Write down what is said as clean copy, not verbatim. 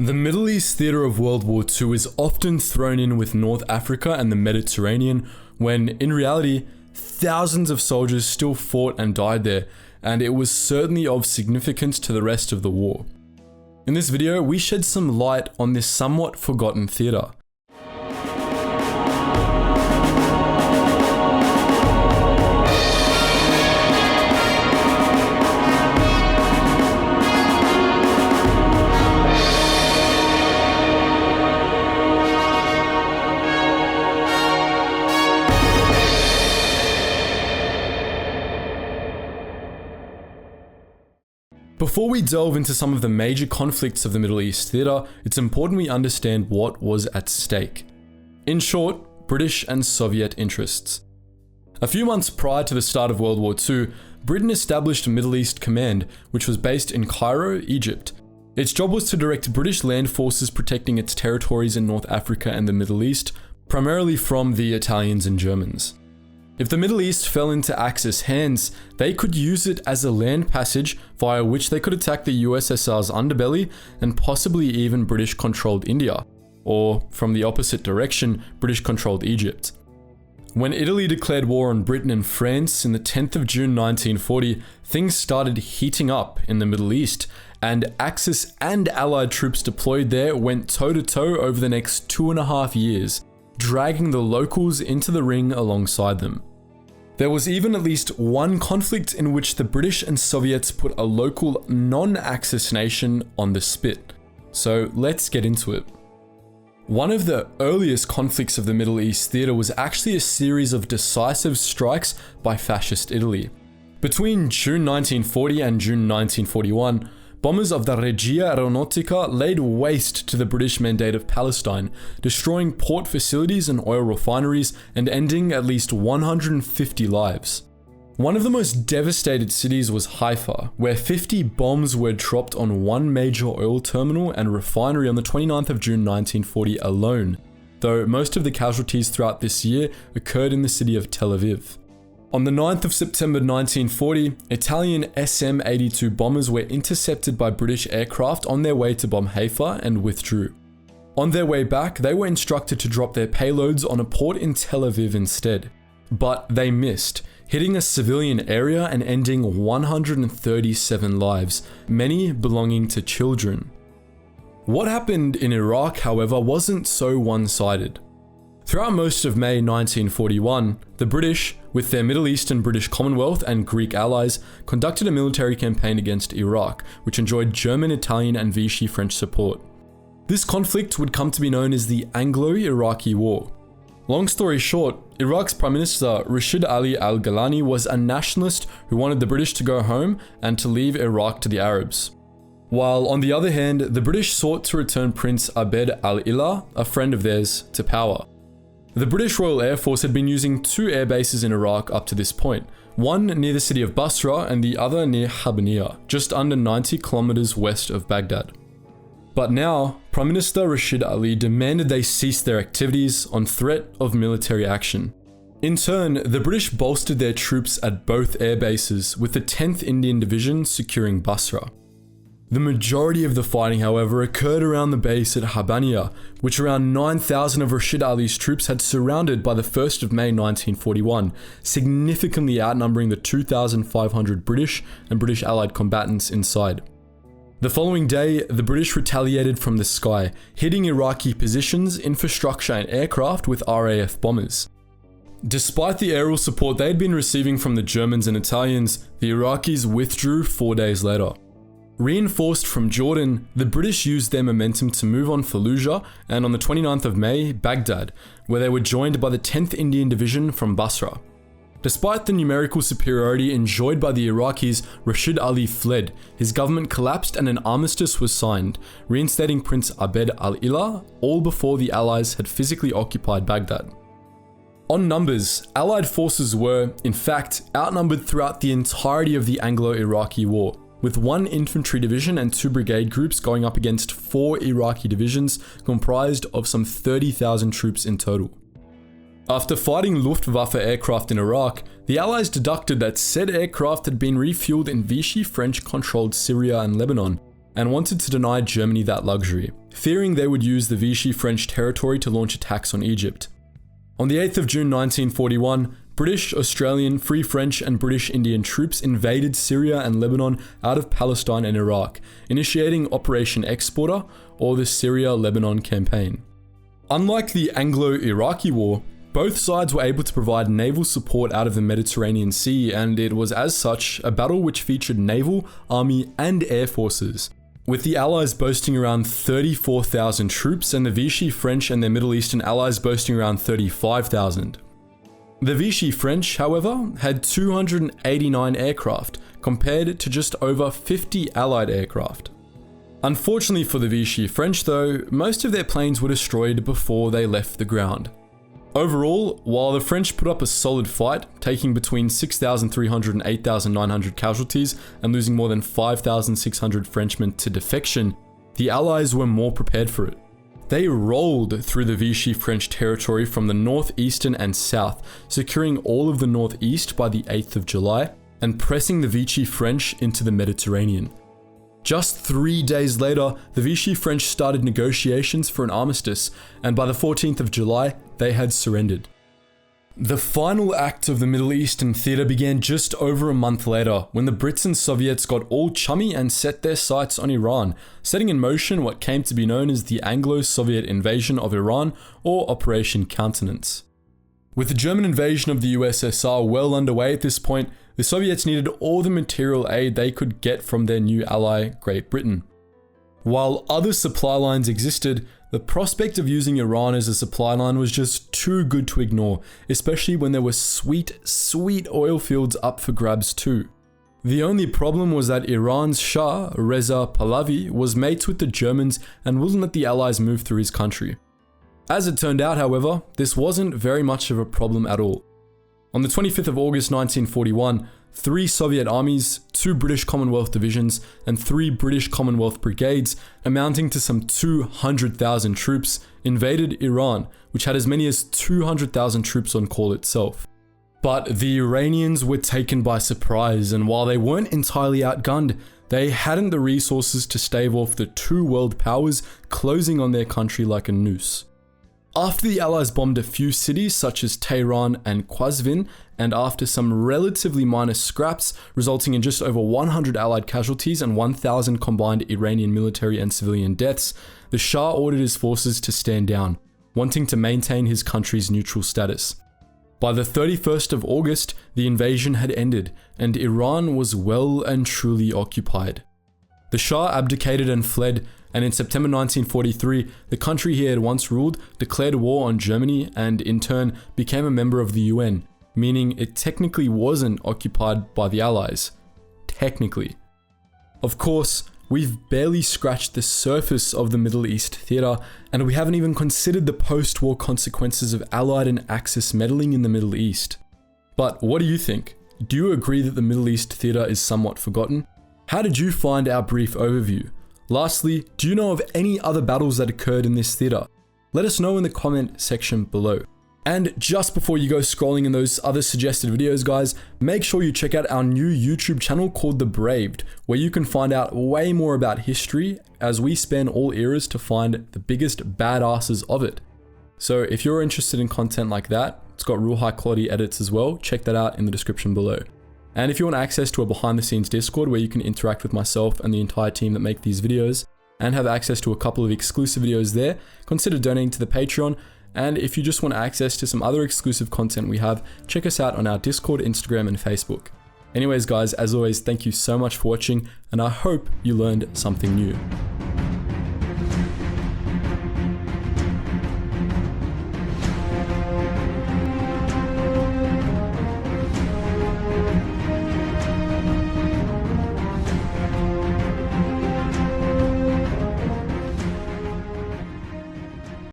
The Middle East theatre of World War II is often thrown in with North Africa and the Mediterranean, when in reality, thousands of soldiers still fought and died there, and it was certainly of significance to the rest of the war. In this video, we shed some light on this somewhat forgotten theatre. Before we delve into some of the major conflicts of the Middle East theatre, it's important we understand what was at stake. In short, British and Soviet interests. A few months prior to the start of World War II, Britain established Middle East Command, which was based in Cairo, Egypt. Its job was to direct British land forces protecting its territories in North Africa and the Middle East, primarily from the Italians and Germans. If the Middle East fell into Axis hands, they could use it as a land passage via which they could attack the USSR's underbelly and possibly even British-controlled India, or from the opposite direction, British-controlled Egypt. When Italy declared war on Britain and France in the 10th of June 1940, things started heating up in the Middle East, and Axis and Allied troops deployed there went toe-to-toe over the next 2.5 years, dragging the locals into the ring alongside them. There was even at least one conflict in which the British and Soviets put a local non-Axis nation on the spit. So let's get into it. One of the earliest conflicts of the Middle East theatre was actually a series of decisive strikes by fascist Italy. Between June 1940 and June 1941, bombers of the Regia Aeronautica laid waste to the British Mandate of Palestine, destroying port facilities and oil refineries and ending at least 150 lives. One of the most devastated cities was Haifa, where 50 bombs were dropped on one major oil terminal and refinery on the 29th of June 1940 alone, though most of the casualties throughout this year occurred in the city of Tel Aviv. On the 9th of September 1940, Italian SM-82 bombers were intercepted by British aircraft on their way to bomb Haifa and withdrew. On their way back, they were instructed to drop their payloads on a port in Tel Aviv instead. But they missed, hitting a civilian area and ending 137 lives, many belonging to children. What happened in Iraq, however, wasn't so one-sided. Throughout most of May 1941, the British, with their Middle Eastern British Commonwealth and Greek allies, conducted a military campaign against Iraq, which enjoyed German, Italian, and Vichy French support. This conflict would come to be known as the Anglo-Iraqi War. Long story short, Iraq's Prime Minister Rashid Ali al-Gilani was a nationalist who wanted the British to go home and to leave Iraq to the Arabs. While on the other hand, the British sought to return Prince Abd al-Ilah, a friend of theirs, to power. The British Royal Air Force had been using two air bases in Iraq up to this point, one near the city of Basra and the other near Habaniya, just under 90 kilometers west of Baghdad. But now, Prime Minister Rashid Ali demanded they cease their activities on threat of military action. In turn, the British bolstered their troops at both air bases, with the 10th Indian Division securing Basra. The majority of the fighting, however, occurred around the base at Habaniya, which around 9,000 of Rashid Ali's troops had surrounded by the 1st of May 1941, significantly outnumbering the 2,500 British and British Allied combatants inside. The following day, the British retaliated from the sky, hitting Iraqi positions, infrastructure, and aircraft with RAF bombers. Despite the aerial support they had been receiving from the Germans and Italians, the Iraqis withdrew 4 days later. Reinforced from Jordan, the British used their momentum to move on Fallujah and on the 29th of May, Baghdad, where they were joined by the 10th Indian Division from Basra. Despite the numerical superiority enjoyed by the Iraqis, Rashid Ali fled, his government collapsed and an armistice was signed, reinstating Prince Abd al-Ilah, all before the Allies had physically occupied Baghdad. On numbers, Allied forces were, in fact, outnumbered throughout the entirety of the Anglo-Iraqi War, with 1 infantry division and 2 brigade groups going up against 4 Iraqi divisions comprised of some 30,000 troops in total. After fighting Luftwaffe aircraft in Iraq, the Allies deducted that said aircraft had been refueled in Vichy French-controlled Syria and Lebanon, and wanted to deny Germany that luxury, fearing they would use the Vichy French territory to launch attacks on Egypt. On the 8th of June 1941, British, Australian, Free French and British Indian troops invaded Syria and Lebanon out of Palestine and Iraq, initiating Operation Exporter, or the Syria-Lebanon campaign. Unlike the Anglo-Iraqi War, both sides were able to provide naval support out of the Mediterranean Sea, and it was as such a battle which featured naval, army and air forces, with the Allies boasting around 34,000 troops and the Vichy French and their Middle Eastern allies boasting around 35,000. The Vichy French, however, had 289 aircraft, compared to just over 50 Allied aircraft. Unfortunately for the Vichy French though, most of their planes were destroyed before they left the ground. Overall, while the French put up a solid fight, taking between 6,300 and 8,900 casualties and losing more than 5,600 Frenchmen to defection, the Allies were more prepared for it. They rolled through the Vichy French territory from the northeastern and south, securing all of the northeast by the 8th of July and pressing the Vichy French into the Mediterranean. Just 3 days later, the Vichy French started negotiations for an armistice, and by the 14th of July, they had surrendered. The final act of the Middle Eastern theatre began just over a month later, when the Brits and Soviets got all chummy and set their sights on Iran, setting in motion what came to be known as the Anglo-Soviet invasion of Iran, or Operation Countenance. With the German invasion of the USSR well underway at this point, the Soviets needed all the material aid they could get from their new ally, Great Britain. While other supply lines existed, the prospect of using Iran as a supply line was just too good to ignore, especially when there were sweet oil fields up for grabs too. The only problem was that Iran's Shah, Reza Pahlavi, was mates with the Germans and wouldn't let the Allies move through his country. As it turned out, however, this wasn't very much of a problem at all. On the 25th of August 1941, 3 Soviet armies, 2 British Commonwealth divisions, and 3 British Commonwealth brigades, amounting to some 200,000 troops, invaded Iran, which had as many as 200,000 troops on call itself. But the Iranians were taken by surprise, and while they weren't entirely outgunned, they hadn't the resources to stave off the 2 world powers closing on their country like a noose. After the Allies bombed a few cities such as Tehran and Qazvin, and after some relatively minor scraps, resulting in just over 100 Allied casualties and 1,000 combined Iranian military and civilian deaths, the Shah ordered his forces to stand down, wanting to maintain his country's neutral status. By the 31st of August, the invasion had ended, and Iran was well and truly occupied. The Shah abdicated and fled, and in September 1943, the country he had once ruled declared war on Germany and in turn became a member of the UN, meaning it technically wasn't occupied by the Allies. Technically. Of course, we've barely scratched the surface of the Middle East theatre, and we haven't even considered the post-war consequences of Allied and Axis meddling in the Middle East. But what do you think? Do you agree that the Middle East theatre is somewhat forgotten? How did you find our brief overview? Lastly, do you know of any other battles that occurred in this theatre? Let us know in the comment section below. And just before you go scrolling in those other suggested videos, guys, make sure you check out our new YouTube channel called The Braved, where you can find out way more about history as we span all eras to find the biggest badasses of it. So if you're interested in content like that, it's got real high quality edits as well, check that out in the description below. And if you want access to a behind the scenes Discord where you can interact with myself and the entire team that make these videos, and have access to a couple of exclusive videos there, consider donating to the Patreon. And if you just want access to some other exclusive content we have, check us out on our Discord, Instagram, and Facebook. Anyways guys, as always, thank you so much for watching, and I hope you learned something new.